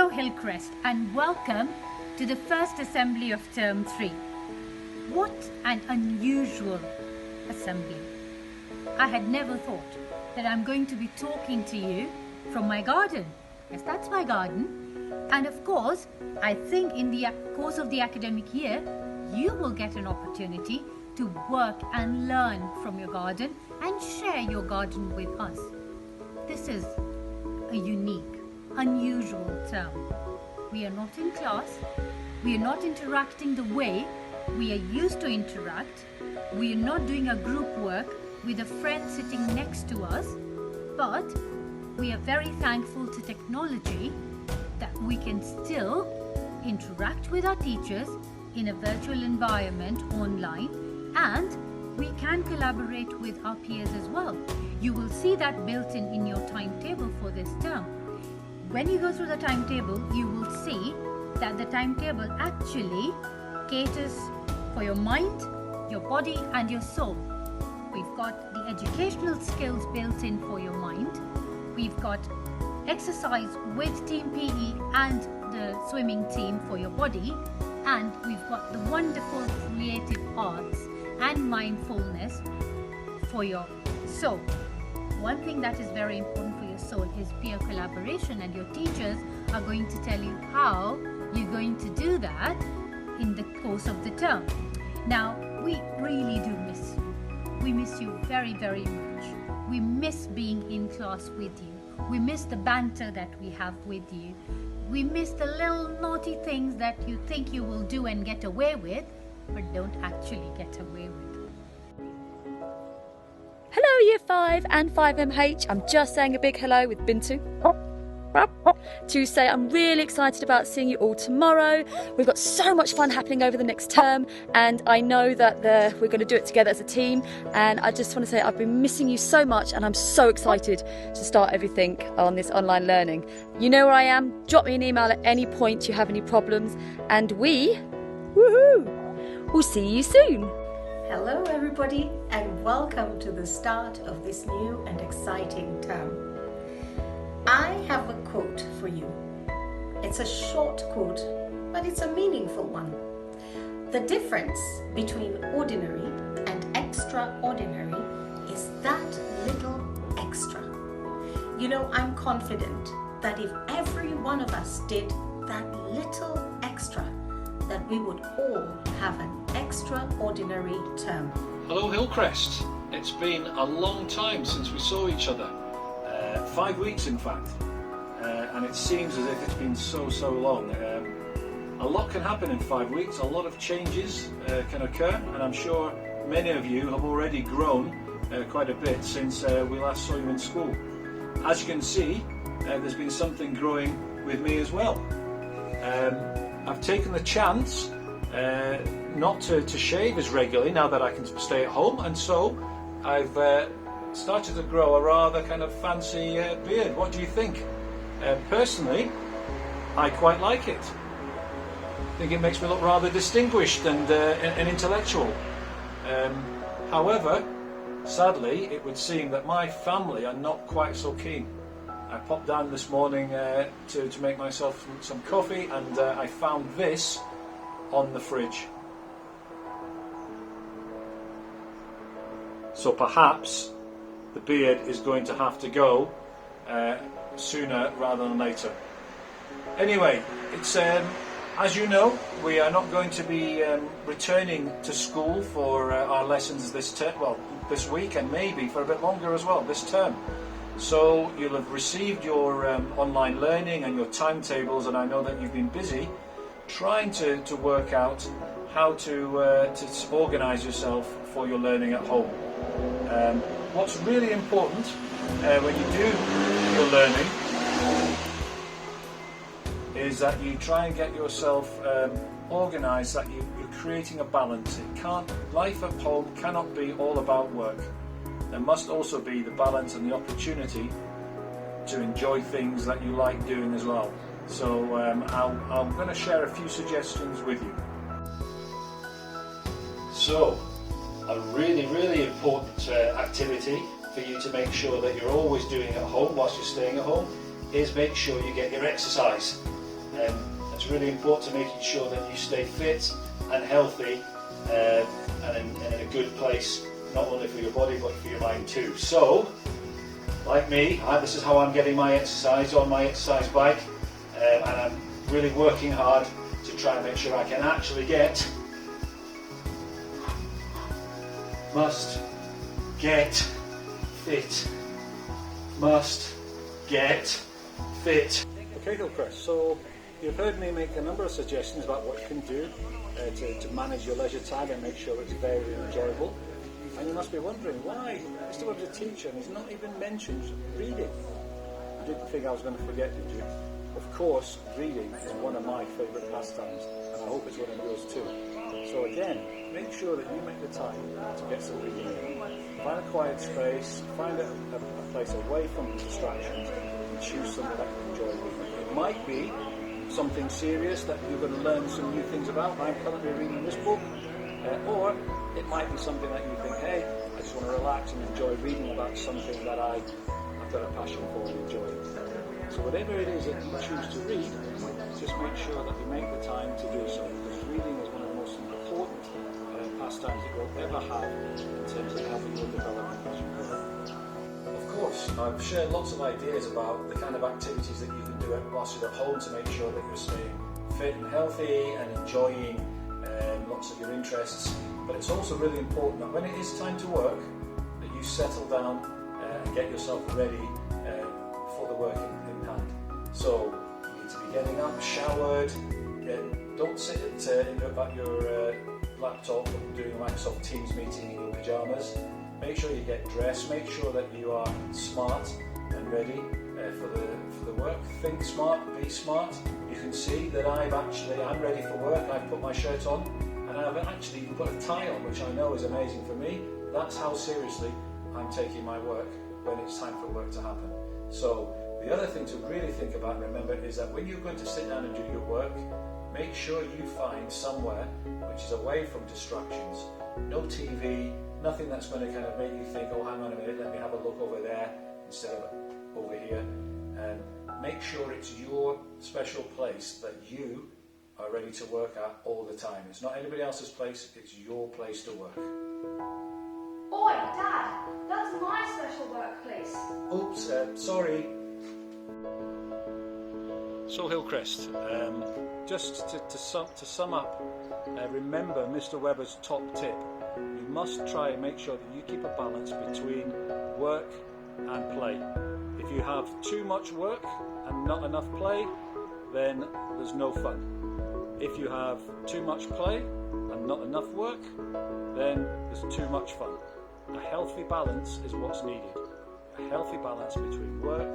Hello Hillcrest and welcome to the first assembly of term 3. What an unusual assembly. I had never thought that I'm going to be talking to you from my garden. Yes, that's my garden. And of course, I think in the course of the academic year, you will get an opportunity to work and learn from your garden and share your garden with us. This is a unique, unusual term. We are not in class. We are not interacting the way we are used to interact. We are not doing a group work with a friend sitting next to us. But we are very thankful to technology that we can still interact with our teachers in a virtual environment online, and we can collaborate with our peers as well. You will see that built in your timetable for this term. When you go through the timetable, you will see that the timetable actually caters for your mind, your body and your soul. We've got the educational skills built in for your mind. We've got exercise with Team PE and the swimming team for your body. And we've got the wonderful creative arts and mindfulness for your soul. One thing that is very important for your soul is peer collaboration, and your teachers are going to tell you how you're going to do that in the course of the term. Now, we really do miss you. We miss you very, very much. We miss being in class with you. We miss the banter that we have with you. We miss the little naughty things that you think you will do and get away with, but don't actually get away with. Hello Year 5 and 5MH, I'm just saying a big hello with Bintu to say I'm really excited about seeing you all tomorrow. We've got so much fun happening over the next term, and I know that we're going to do it together as a team, and I just want to say I've been missing you so much, and I'm so excited to start everything on this online learning. You know where I am, drop me an email at any point you have any problems, and we'll see you soon. Hello everybody, and welcome to the start of this new and exciting term. I have a quote for you. It's a short quote, but it's a meaningful one. The difference between ordinary and extraordinary is that little extra. You know, I'm confident that if every one of us did that little extra, that we would all have an extraordinary term. Hello Hillcrest. It's been a long time since we saw each other. 5 weeks in fact. And it seems as if it's been so long. A lot can happen in 5 weeks. A lot of changes can occur, and I'm sure many of you have already grown quite a bit since we last saw you in school. As you can see, there's been something growing with me as well. I've taken the chance not to shave as regularly now that I can stay at home, and so I've started to grow a rather kind of fancy beard. What do you think? Personally, I quite like it. I think it makes me look rather distinguished and intellectual. However, sadly, it would seem that my family are not quite so keen. I popped down this morning to make myself some coffee, and I found this on the fridge. So perhaps the beard is going to have to go sooner rather than later. Anyway, it's as you know, we are not going to be returning to school for our lessons this week, and maybe for a bit longer as well this term. So you'll have received your online learning and your timetables, and I know that you've been busy trying to work out how to organise yourself for your learning at home. What's really important when you do your learning is that you try and get yourself organised, that you're creating a balance. Life at home cannot be all about work. There must also be the balance and the opportunity to enjoy things that you like doing as well. So I'm going to share a few suggestions with you. So, a really important activity for you to make sure that you're always doing at home whilst you're staying at home is make sure you get your exercise. It's really important to making sure that you stay fit and healthy and in a good place, not only for your body but for your mind too. So, like me, this is how I'm getting my exercise on my exercise bike, and I'm really working hard to try and make sure I can actually get, must get fit, must get fit. Okay, Hillcrest, so you've heard me make a number of suggestions about what you can do to manage your leisure time and make sure it's very enjoyable. And you must be wondering why Mr. Webb's a teacher and he's not even mentioned reading. You didn't think I was going to forget, did you? Of course, reading is one of my favourite pastimes, and I hope it's one of yours too. So again, make sure that you make the time to get some reading in. Find a quiet space, find a place away from the distractions, and choose something that you enjoy reading. It might be something serious that you're going to learn some new things about. I'm currently reading this book, or it might be something that you think, hey, I just want to relax and enjoy reading about something that I've got a passion for and enjoy. So whatever it is that you choose to read, just make sure that you make the time to do so, because reading is one of the most important pastimes that you'll ever have in terms of helping your development as you grow. Of course, I've shared lots of ideas about the kind of activities that you can do whilst you're at home to make sure that you're staying fit and healthy and enjoying lots of your interests. But it's also really important that when it is time to work, that you settle down and get yourself ready for the work in hand. So you need to be getting up, showered. Don't sit at your laptop doing a Microsoft Teams meeting in your pajamas. Make sure you get dressed. Make sure that you are smart and ready for the work. Think smart, be smart. You can see that I'm ready for work. I've put my shirt on, and I've actually even put a tie on, which I know is amazing for me. That's how seriously I'm taking my work when it's time for work to happen. So the other thing to really think about and remember is that when you're going to sit down and do your work, make sure you find somewhere which is away from distractions. No TV, nothing that's going to kind of make you think, oh, hang on a minute, let me have a look over there instead of over here. And make sure it's your special place that you are ready to work at all the time. It's not anybody else's place, it's your place to work. Oi, Dad, that's my special workplace. Oops, sorry. So Hillcrest, just to sum up, remember Mr. Webber's top tip. You must try and make sure that you keep a balance between work and play. If you have too much work and not enough play, then there's no fun. If you have too much play and not enough work, then there's too much fun. A healthy balance is what's needed. A healthy balance between work